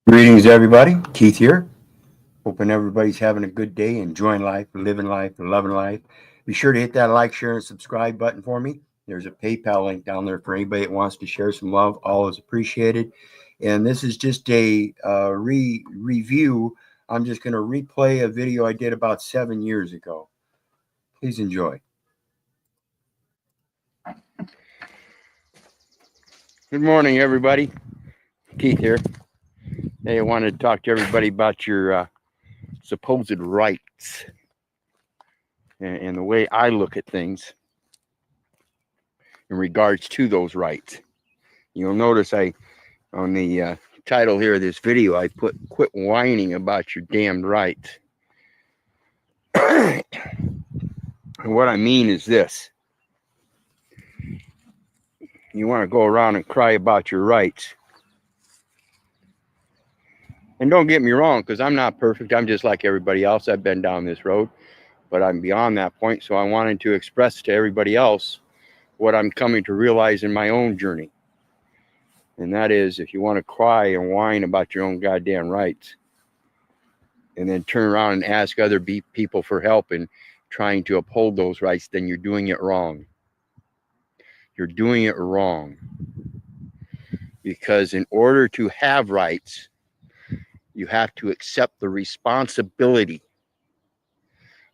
Greetings, everybody. Keith here. Hoping everybody's having a good day, enjoying life, living life, loving life. Be sure to hit that like, share, and subscribe button for me. There's a PayPal link down there for anybody that wants to share some love. All is appreciated. And this is just a review. I'm just going to replay a video I did about 7 years ago. Please enjoy. Good morning, everybody. Keith here. Hey, I wanted to talk to everybody about your supposed rights and the way I look at things in regards to those rights. You'll notice on the title here of this video, I put "Quit whining about your damned rights." And what I mean is this. You want to go around and cry about your rights. And don't get me wrong, because I'm not perfect. I'm just like everybody else. I've been down this road, but I'm beyond that point. So I wanted to express to everybody else what I'm coming to realize in my own journey. And that is, if you want to cry and whine about your own goddamn rights, and then turn around and ask other people for help in trying to uphold those rights, then you're doing it wrong. You're doing it wrong. Because in order to have rights, you have to accept the responsibility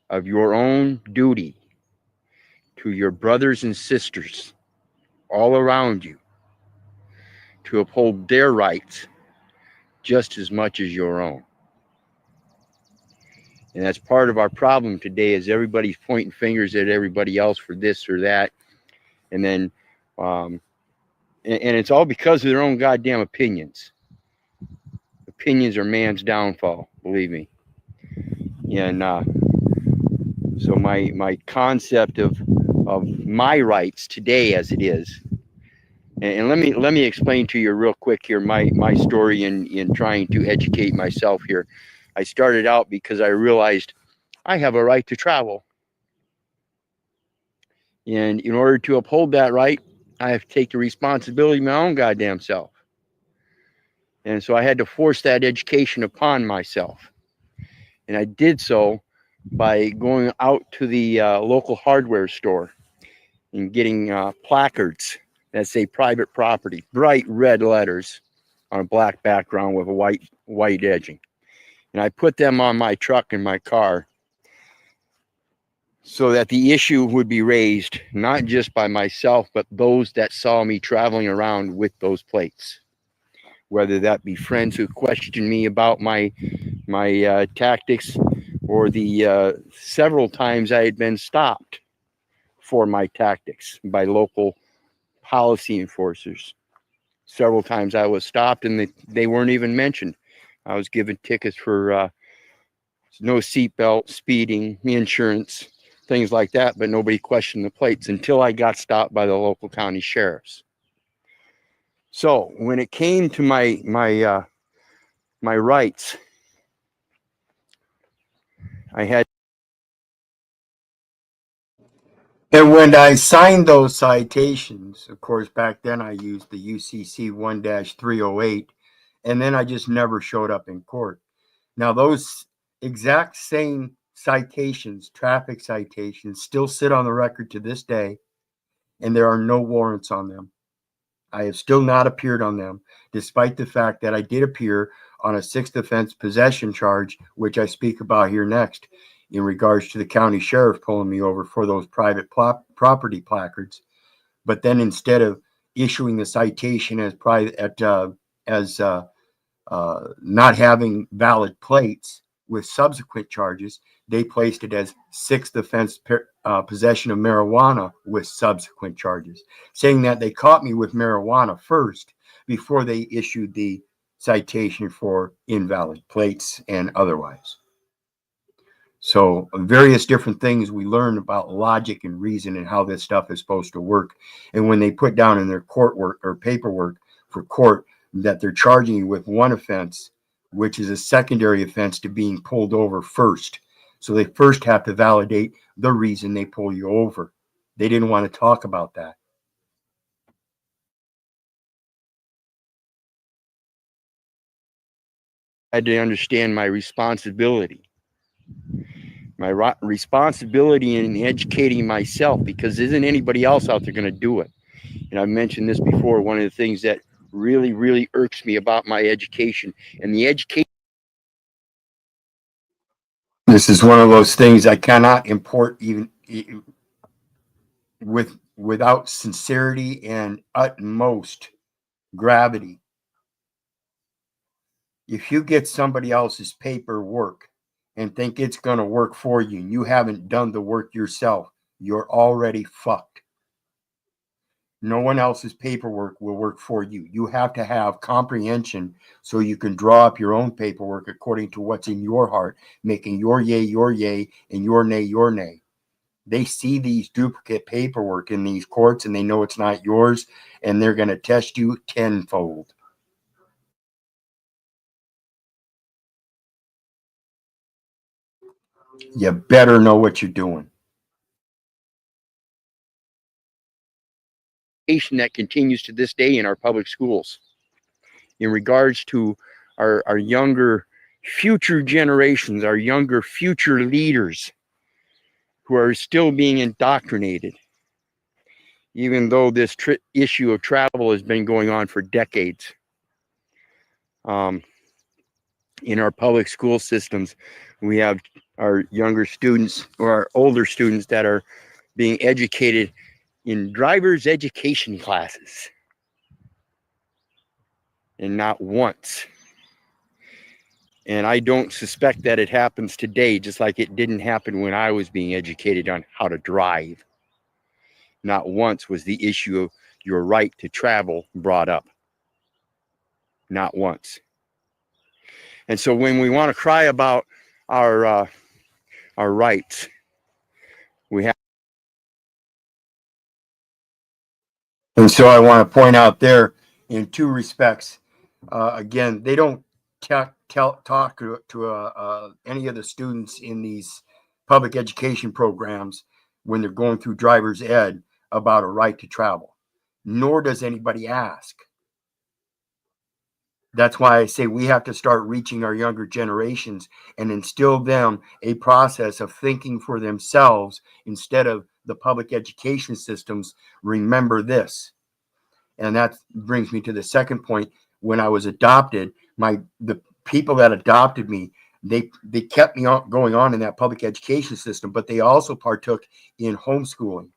of your own duty to your brothers and sisters all around you to uphold their rights just as much as your own. And that's part of our problem today, is everybody's pointing fingers at everybody else for this or that. And then, and it's all because of their own goddamn opinions. Opinions are man's downfall, believe me. And so my concept of my rights today as it is, and let me explain to you real quick here my story in trying to educate myself here. I started out because I realized I have a right to travel. And in order to uphold that right, I have to take the responsibility of my own goddamn self. And so I had to force that education upon myself. And I did so by going out to the local hardware store and getting placards that say private property, bright red letters on a black background with a white edging. And I put them on my truck and my car so that the issue would be raised not just by myself, but those that saw me traveling around with those plates. Whether that be friends who questioned me about my tactics, or the several times I had been stopped for my tactics by local policy enforcers. Several times I was stopped and they weren't even mentioned. I was given tickets for no seatbelt, speeding, insurance, things like that, but nobody questioned the plates until I got stopped by the local county sheriffs. So when it came to my rights, I had. And when I signed those citations, of course, back then I used the UCC 1-308, and then I just never showed up in court. Now, those exact same citations, traffic citations, still sit on the record to this day, and there are no warrants on them. I have still not appeared on them, despite the fact that I did appear on a sixth offense possession charge, which I speak about here next, in regards to the county sheriff pulling me over for those private property placards. But then instead of issuing the citation as not having valid plates with subsequent charges, they placed it as sixth offense possession of marijuana with subsequent charges, saying that they caught me with marijuana first before they issued the citation for invalid plates and otherwise. So various different things we learn about logic and reason and how this stuff is supposed to work. And when they put down in their court work or paperwork for court that they're charging you with one offense, which is a secondary offense to being pulled over first. So they first have to validate the reason they pull you over. They didn't want to talk about that. had to understand my responsibility. My responsibility in educating myself, because isn't anybody else out there going to do it? And I've mentioned this before. One of the things that really, really irks me about my education and the education. This is one of those things I cannot import even without sincerity and utmost gravity. If you get somebody else's paperwork and think it's going to work for you, and you haven't done the work yourself, you're already fucked. No one else's paperwork will work for you. You have to have comprehension so you can draw up your own paperwork according to what's in your heart, making your yay, and your nay. They see these duplicate paperwork in these courts and they know it's not yours, and they're going to test you tenfold. You better know what you're doing. That continues to this day in our public schools in regards to our younger future generations, our younger future leaders who are still being indoctrinated, even though this issue of travel has been going on for decades. In our public school systems, we have our younger students or our older students that are being educated in driver's education classes. And not once. And I don't suspect that it happens today, just like it didn't happen when I was being educated on how to drive. Not once was the issue of your right to travel brought up. Not once. And so when we want to cry about our rights, we have. And so I want to point out there in two respects. Again, they don't talk to any of the students in these public education programs when they're going through driver's ed about a right to travel, nor does anybody ask. That's why I say we have to start reaching our younger generations and instill them a process of thinking for themselves instead of the public education systems. Remember this. And that brings me to the second point. When I was adopted, the people that adopted me, they kept me going on in that public education system, but they also partook in homeschooling,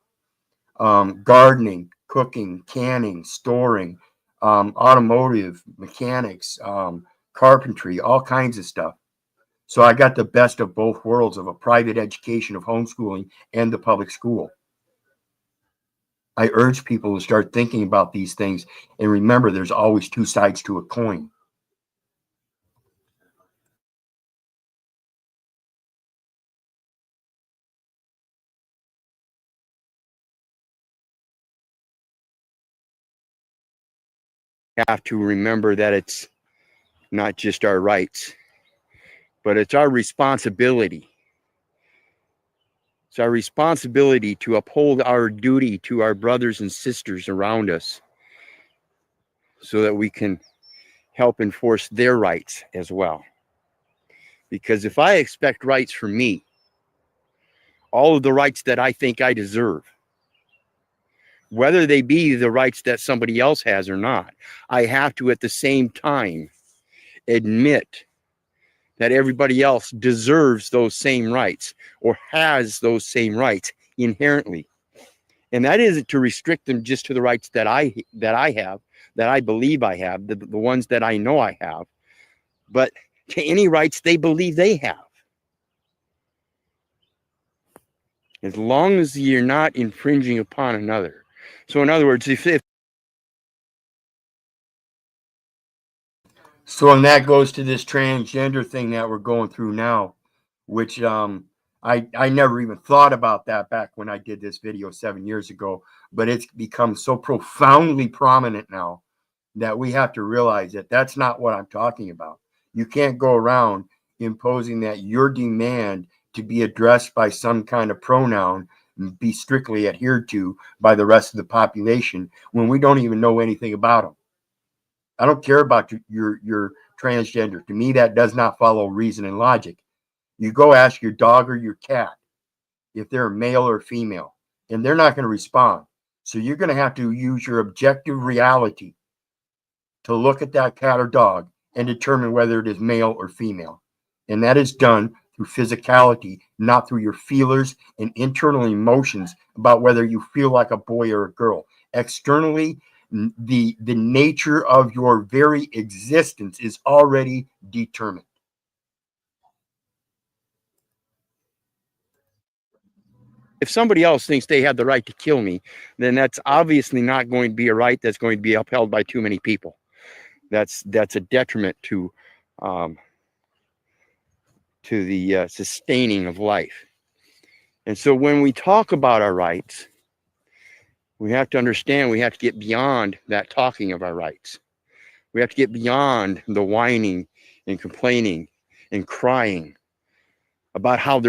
gardening, cooking, canning, storing, automotive, mechanics, carpentry, all kinds of stuff. So I got the best of both worlds of a private education of homeschooling and the public school. I urge people to start thinking about these things. And remember, there's always two sides to a coin. Have to remember that it's not just our rights, but it's our responsibility. It's our responsibility to uphold our duty to our brothers and sisters around us so that we can help enforce their rights as well. Because if I expect rights from me, all of the rights that I think I deserve, whether they be the rights that somebody else has or not, I have to at the same time admit that everybody else deserves those same rights or has those same rights inherently. And that isn't to restrict them just to the rights that I have, that I believe I have, the ones that I know I have, but to any rights they believe they have. As long as you're not infringing upon another. So in other words, if So, and that goes to this transgender thing that we're going through now, which I never even thought about that back when I did this video 7 years ago, but it's become so profoundly prominent now that we have to realize that that's not what I'm talking about. You can't go around imposing that your demand to be addressed by some kind of pronoun be strictly adhered to by the rest of the population when we don't even know anything about them. I don't care about your transgender. To me, that does not follow reason and logic. You go ask your dog or your cat if they're male or female, and they're not going to respond. So you're going to have to use your objective reality to look at that cat or dog and determine whether it is male or female. And that is done through physicality, not through your feelers and internal emotions about whether you feel like a boy or a girl. Externally, the nature of your very existence is already determined. If somebody else thinks they have the right to kill me, then that's obviously not going to be a right that's going to be upheld by too many people. That's a detriment to the sustaining of life. And so when we talk about our rights, we have to understand we have to get beyond that talking of our rights. We have to get beyond the whining and complaining and crying about how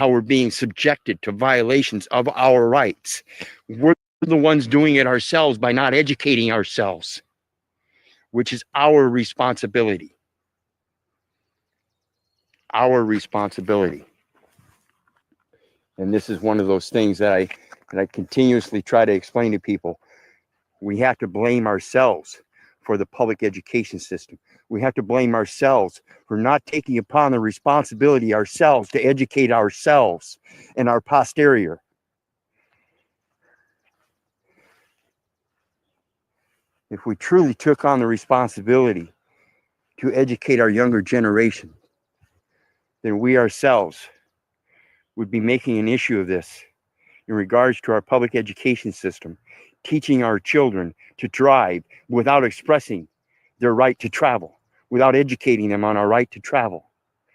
we're being subjected to violations of our rights. We're the ones doing it ourselves by not educating ourselves, which is our responsibility. Our responsibility. And this is one of those things that I continuously try to explain to people. We have to blame ourselves for the public education system. We have to blame ourselves for not taking upon the responsibility ourselves to educate ourselves and our posterior. If we truly took on the responsibility to educate our younger generation, then we ourselves would be making an issue of this in regards to our public education system, teaching our children to drive without expressing their right to travel, without educating them on our right to travel,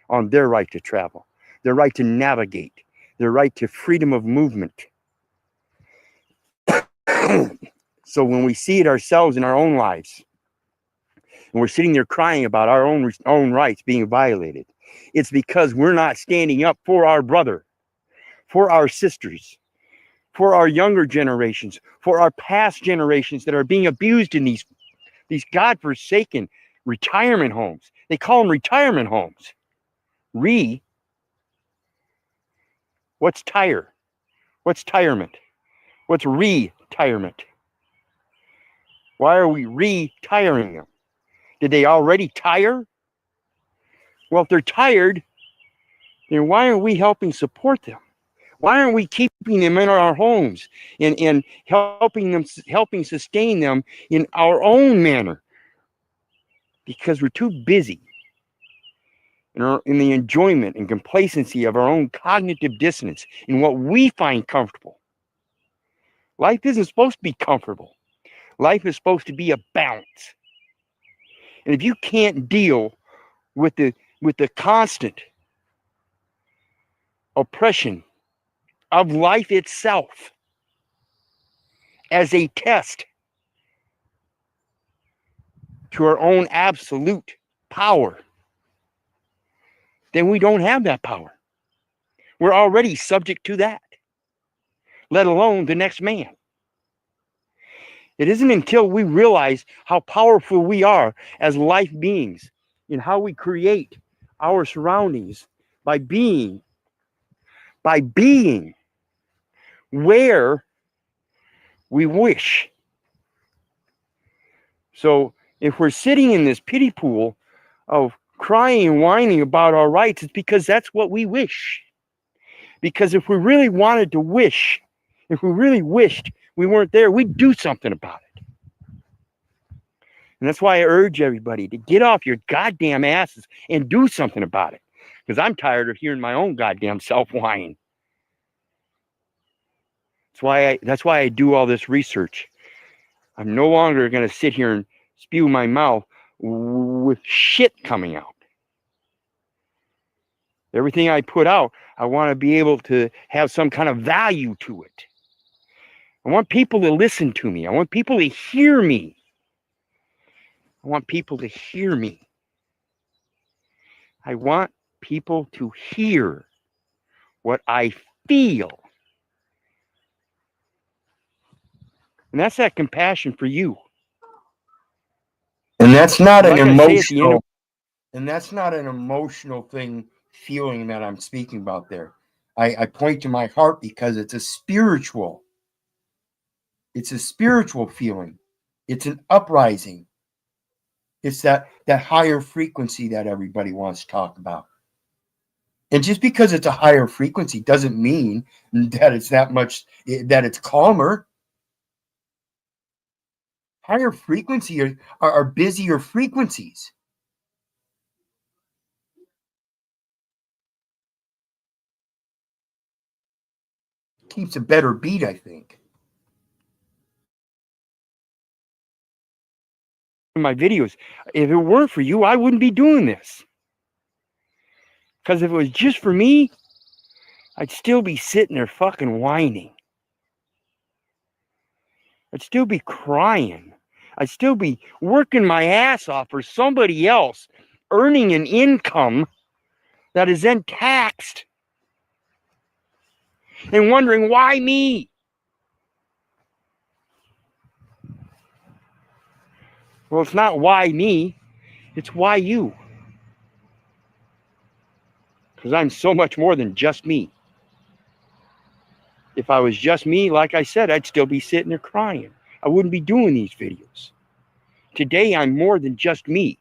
on their right to travel, their right to navigate, their right to freedom of movement. So when we see it ourselves in our own lives, and we're sitting there crying about our own rights being violated, it's because we're not standing up for our brother, for our sisters, for our younger generations, for our past generations that are being abused in these godforsaken retirement homes. They call them retirement homes. What's tire? What's tirement? What's retirement? Why are we retiring them? Did they already tire? Well, if they're tired, then why aren't we helping support them? Why aren't we keeping them in our homes and helping sustain them in our own manner? Because we're too busy in the enjoyment and complacency of our own cognitive dissonance in what we find comfortable. Life isn't supposed to be comfortable. Life is supposed to be a balance. And if you can't deal with the constant oppression of life itself as a test to our own absolute power, then we don't have that power. We're already subject to that, let alone the next man. It isn't until we realize how powerful we are as life beings and how we create our surroundings by being where we wish. So if we're sitting in this pity pool of crying and whining about our rights, it's because that's what we wish. Because if we really wanted to wish, if we really wished we weren't there, we'd do something about it. And that's why I urge everybody to get off your goddamn asses and do something about it. Because I'm tired of hearing my own goddamn self whine. That's why I do all this research. I'm no longer going to sit here and spew my mouth with shit coming out. Everything I put out, I want to be able to have some kind of value to it. I want people to listen to me. I want people to hear me. I want people to hear me. I want people to hear what I feel. And that's that compassion for you. And And that's not an Like I say at the end of, emotional thing, feeling that I'm speaking about there. I point to my heart because it's a spiritual feeling. It's an uprising. It's that higher frequency that everybody wants to talk about. And just because it's a higher frequency doesn't mean that it's that it's calmer. Higher frequency are busier frequencies. Keeps a better beat, I think. my videos, if it weren't for you, I wouldn't be doing this. Because if it was just for me, I'd still be sitting there fucking whining. I'd still be crying. I'd still be working my ass off for somebody else, earning an income that is then taxed, and wondering why me? Well, it's not why me, it's why you. Because I'm so much more than just me. If I was just me, like I said, I'd still be sitting there crying. I wouldn't be doing these videos. Today, I'm more than just me.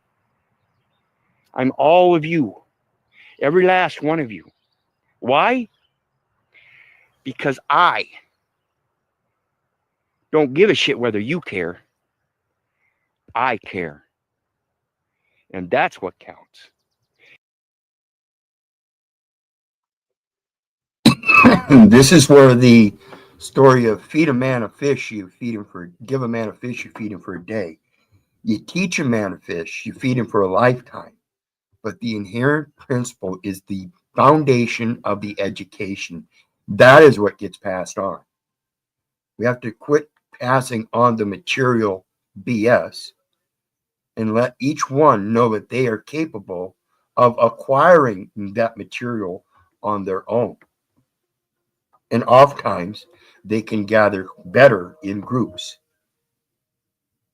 I'm all of you. Every last one of you. Why? Because I don't give a shit whether you care. I care. And that's what counts. This is where the story of feed a man a fish, give a man a fish, you feed him for a day. You teach a man a fish, you feed him for a lifetime. But the inherent principle is the foundation of the education. That is what gets passed on. We have to quit passing on the material BS and let each one know that they are capable of acquiring that material on their own. And oftentimes, they can gather better in groups.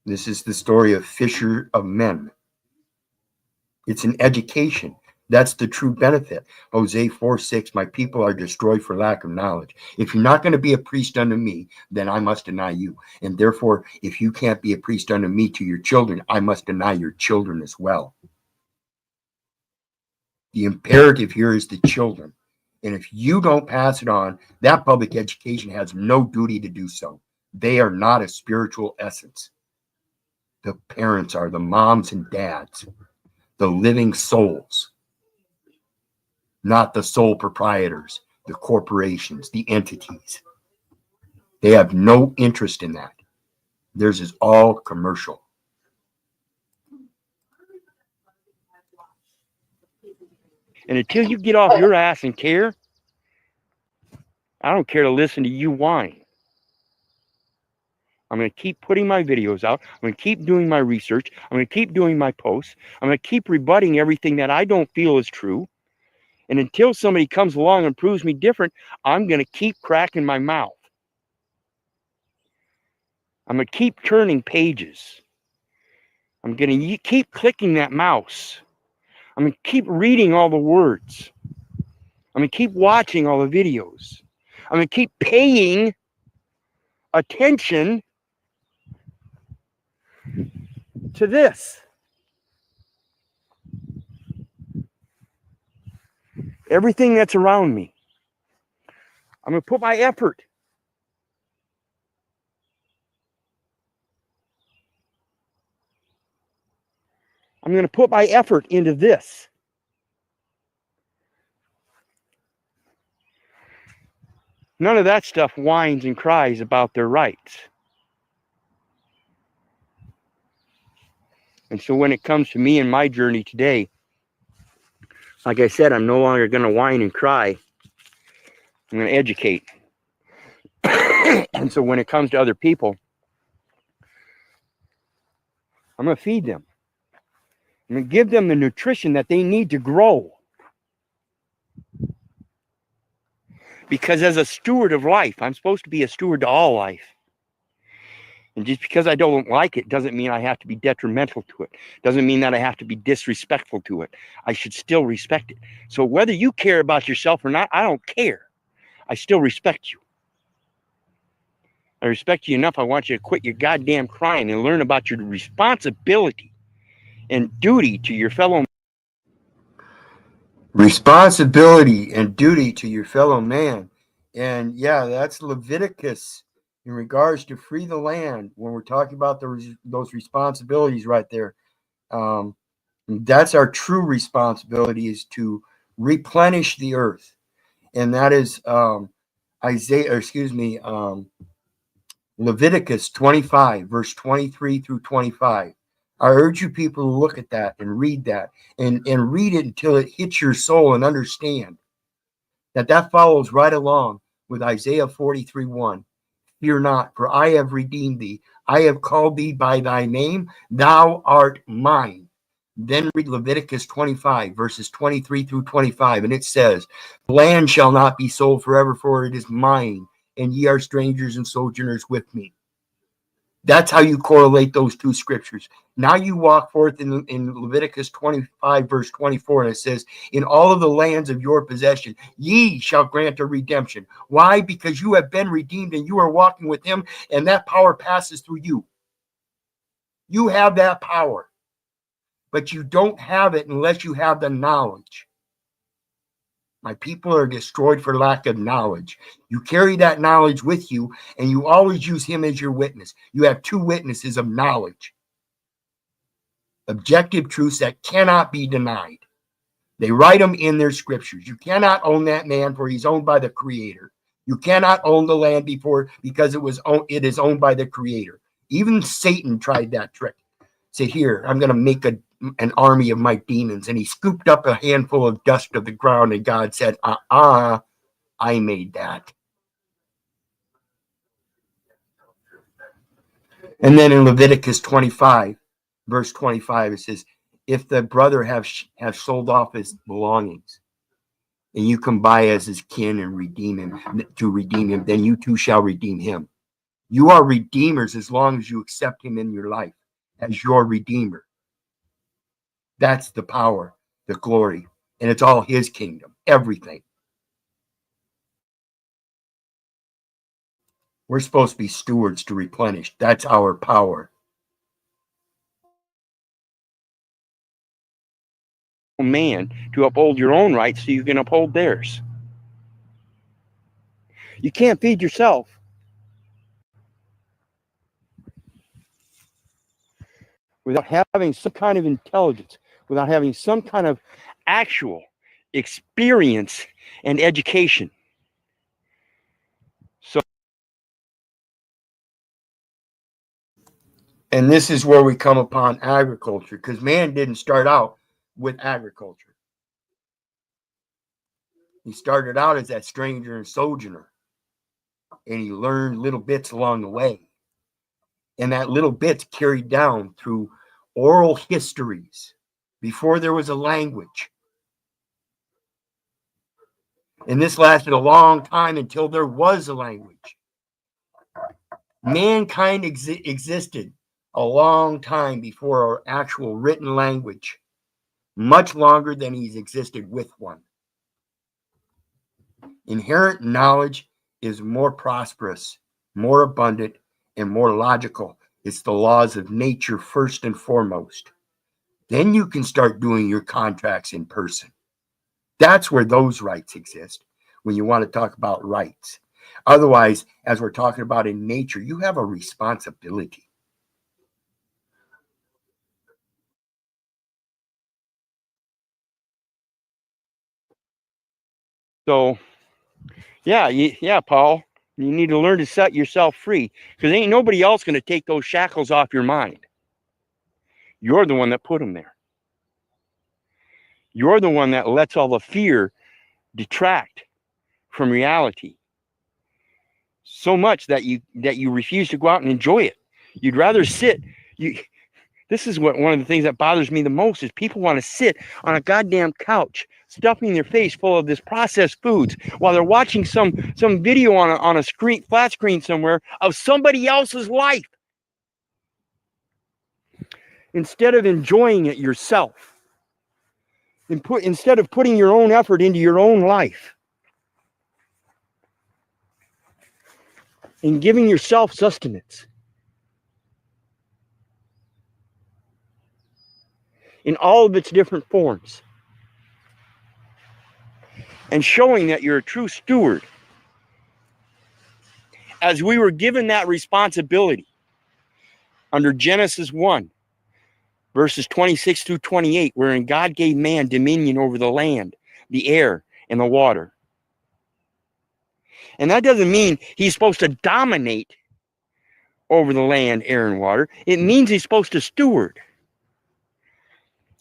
This is the story of Fisher of Men. It's an education. That's the true benefit. Hosea 4:6, my people are destroyed for lack of knowledge. If you're not going to be a priest unto me, then I must deny you. And therefore, if you can't be a priest unto me to your children, I must deny your children as well. The imperative here is the children. And if you don't pass it on, that public education has no duty to do so. They are not a spiritual essence. The parents are, the moms and dads, the living souls, not the sole proprietors, the corporations, the entities. They have no interest in that. Theirs is all commercial. And until you get off your ass and care, I don't care to listen to you whine. I'm going to keep putting my videos out. I'm going to keep doing my research. I'm going to keep doing my posts. I'm going to keep rebutting everything that I don't feel is true. And until somebody comes along and proves me different, I'm going to keep cracking my mouth. I'm going to keep turning pages. I'm going to keep clicking that mouse. I'm going to keep reading all the words. I'm going to keep watching all the videos. I'm going to keep paying attention to this. Everything that's around me. I'm going to put my effort. I'm going to put my effort into this. None of that stuff whines and cries about their rights. And so when it comes to me and my journey today, like I said, I'm no longer going to whine and cry. I'm going to educate. And so when it comes to other people, I'm going to feed them. I'm going to give them the nutrition that they need to grow. Because as a steward of life, I'm supposed to be a steward to all life. And just because I don't like it doesn't mean I have to be detrimental to it. Doesn't mean that I have to be disrespectful to it. I should still respect it. So whether you care about yourself or not, I don't care. I still respect you. I respect you enough. I want you to quit your goddamn crying and learn about your responsibility and duty to your fellow. Responsibility and duty to your fellow man. And yeah, that's Leviticus in regards to free the land. When we're talking about those responsibilities right there, that's our true responsibility, is to replenish the earth. And that is Leviticus 25, verse 23 through 25. I urge you people to look at that and read that and read it until it hits your soul and understand that follows right along with Isaiah 43:1. Fear not, for I have redeemed thee. I have called thee by thy name. Thou art mine. Then read Leviticus 25, verses 23 through 25. And it says, the land shall not be sold forever, for it is mine, and ye are strangers and sojourners with me. That's how you correlate those two scriptures. Now you walk forth in Leviticus 25, verse 24, and it says, in all of the lands of your possession, ye shall grant a redemption. Why? Because you have been redeemed and you are walking with him, and that power passes through you. You have that power, but you don't have it unless you have the knowledge. My people are destroyed for lack of knowledge. You carry that knowledge with you, and you always use him as your witness. You have two witnesses of knowledge. Objective truths that cannot be denied. They write them in their scriptures. You cannot own that man, for he's owned by the Creator. You cannot own the land because it is owned by the Creator. Even Satan tried that trick. Say, here, I'm going to make an army of my demons. And he scooped up a handful of dust of the ground, and God said, I made that. And then in Leviticus 25, verse 25, it says, if the brother have sold off his belongings, and you come by as his kin and redeem him, then you too shall redeem him. You are redeemers as long as you accept him in your life as your redeemer. That's the power, the glory, and it's all his kingdom, everything. We're supposed to be stewards to replenish. That's our power. Man, to uphold your own rights so you can uphold theirs. You can't feed yourself. Without having some kind of intelligence, without having some kind of actual experience and education. So, and this is where we come upon agriculture, because man didn't start out with agriculture. He started out as that stranger and sojourner, and he learned little bits along the way. And that little bits carried down through oral histories before there was a language. And this lasted a long time until there was a language. Mankind existed a long time before our actual written language, much longer than he's existed with one. Inherent knowledge is more prosperous, more abundant, and more logical. It's the laws of nature first and foremost. Then you can start doing your contracts in person. That's where those rights exist when you want to talk about rights. Otherwise, as we're talking about in nature, you have a responsibility. So, yeah, Paul, you need to learn to set yourself free, because ain't nobody else going to take those shackles off your mind. You're the one that put them there. You're the one that lets all the fear detract from reality so much that you refuse to go out and enjoy it. You'd rather sit. This is one of the things that bothers me the most is people want to sit on a goddamn couch, stuffing their face full of this processed foods while they're watching some video on a screen, flat screen somewhere of somebody else's life. instead of enjoying it yourself, and instead of putting your own effort into your own life and giving yourself sustenance in all of its different forms, and showing that you're a true steward, as we were given that responsibility under Genesis 1, verses 26 through 28, wherein God gave man dominion over the land, the air, and the water. And that doesn't mean he's supposed to dominate over the land, air, and water. It means he's supposed to steward.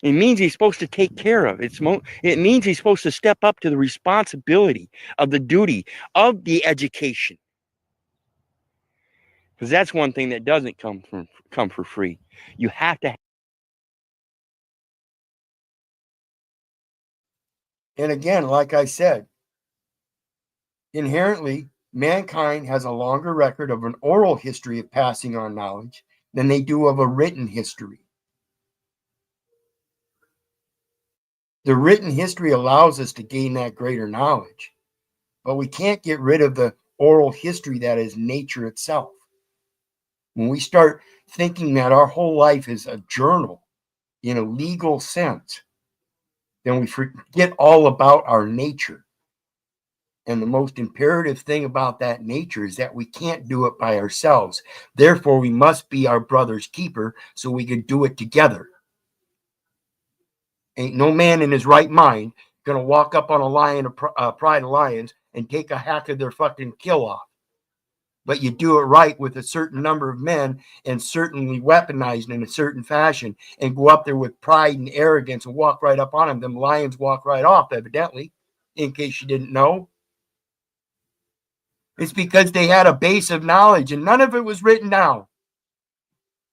It means he's supposed to take care of. It means he's supposed to step up to the responsibility of the duty of the education. Because that's one thing that doesn't come for free. You have to. And again, like I said, inherently, mankind has a longer record of an oral history of passing on knowledge than they do of a written history. The written history allows us to gain that greater knowledge, but we can't get rid of the oral history that is nature itself. When we start thinking that our whole life is a journal in a legal sense, then we forget all about our nature. And the most imperative thing about that nature is that we can't do it by ourselves. Therefore, we must be our brother's keeper so we can do it together. Ain't no man in his right mind going to walk up on a lion, a pride of lions, and take a hack of their fucking kill off. But you do it right with a certain number of men and certainly weaponized in a certain fashion and go up there with pride and arrogance and walk right up on them. Them lions walk right off, evidently, in case you didn't know. It's because they had a base of knowledge and none of it was written down.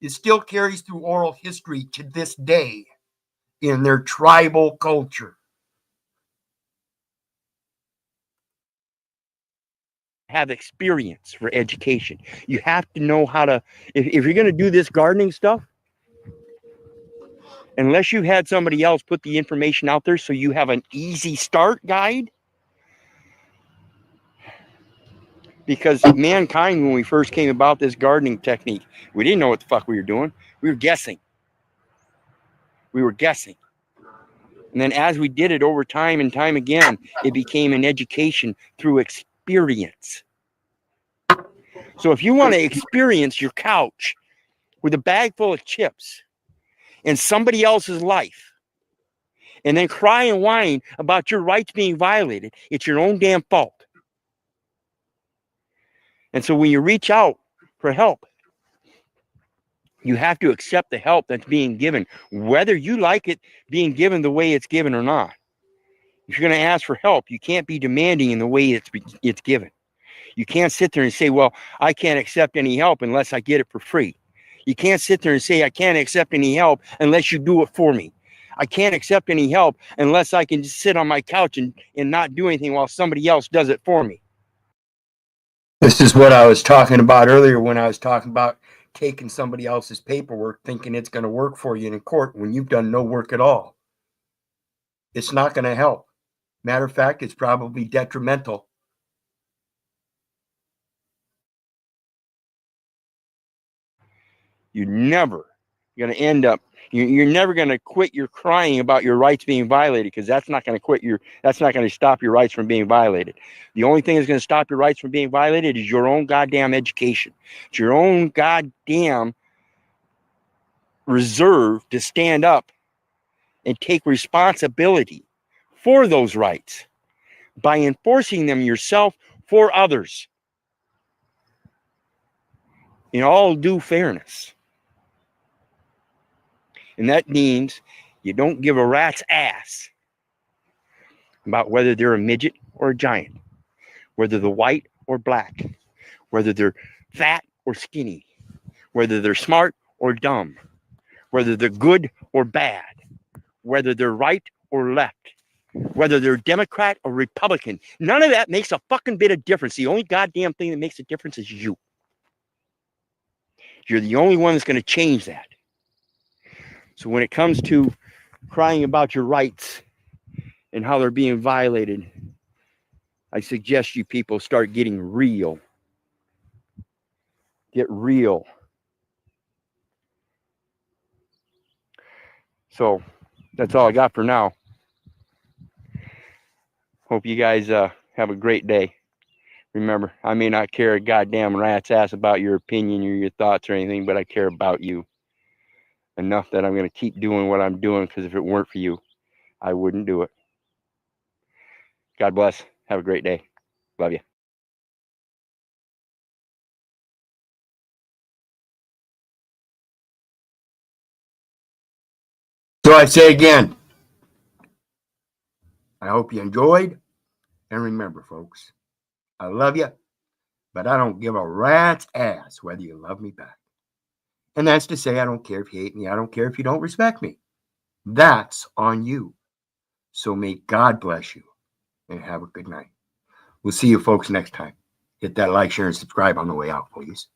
It still carries through oral history to this day in their tribal culture. Have experience for education. You have to know how to, if you're going to do this gardening stuff, unless you had somebody else put the information out there so you have an easy start guide. Because mankind, when we first came about this gardening technique, we didn't know what the fuck we were doing. We were guessing. And then as we did it over time and time again, it became an education through experience. So if you want to experience your couch with a bag full of chips in somebody else's life, and then cry and whine about your rights being violated, it's your own damn fault. And so when you reach out for help, you have to accept the help that's being given, whether you like it being given the way it's given or not. If you're going to ask for help, you can't be demanding in the way it's given. You can't sit there and say, well, I can't accept any help unless I get it for free. You can't sit there and say, I can't accept any help unless you do it for me. I can't accept any help unless I can just sit on my couch and not do anything while somebody else does it for me. This is what I was talking about earlier when I was talking about taking somebody else's paperwork, thinking it's going to work for you in court when you've done no work at all. It's not going to help. Matter of fact, it's probably detrimental. You're never going to end up, you're never going to quit your crying about your rights being violated, because that's not going to stop your rights from being violated. The only thing that's going to stop your rights from being violated is your own goddamn education. It's your own goddamn reserve to stand up and take responsibility for those rights by enforcing them yourself for others in all due fairness. And that means you don't give a rat's ass about whether they're a midget or a giant, whether they're white or black, whether they're fat or skinny, whether they're smart or dumb, whether they're good or bad, whether they're right or left, whether they're Democrat or Republican. None of that makes a fucking bit of difference. The only goddamn thing that makes a difference is you. You're the only one that's going to change that. So when it comes to crying about your rights and how they're being violated, I suggest you people start getting real. Get real. So that's all I got for now. Hope you guys have a great day. Remember, I may not care a goddamn rat's ass about your opinion or your thoughts or anything, but I care about you enough that I'm going to keep doing what I'm doing, because if it weren't for you, I wouldn't do it. God bless. Have a great day. Love you. So I say again, I hope you enjoyed. And remember, folks, I love you, but I don't give a rat's ass whether you love me back. And that's to say, I don't care if you hate me. I don't care if you don't respect me. That's on you. So may God bless you and have a good night. We'll see you folks next time. Hit that like, share, and subscribe on the way out, please.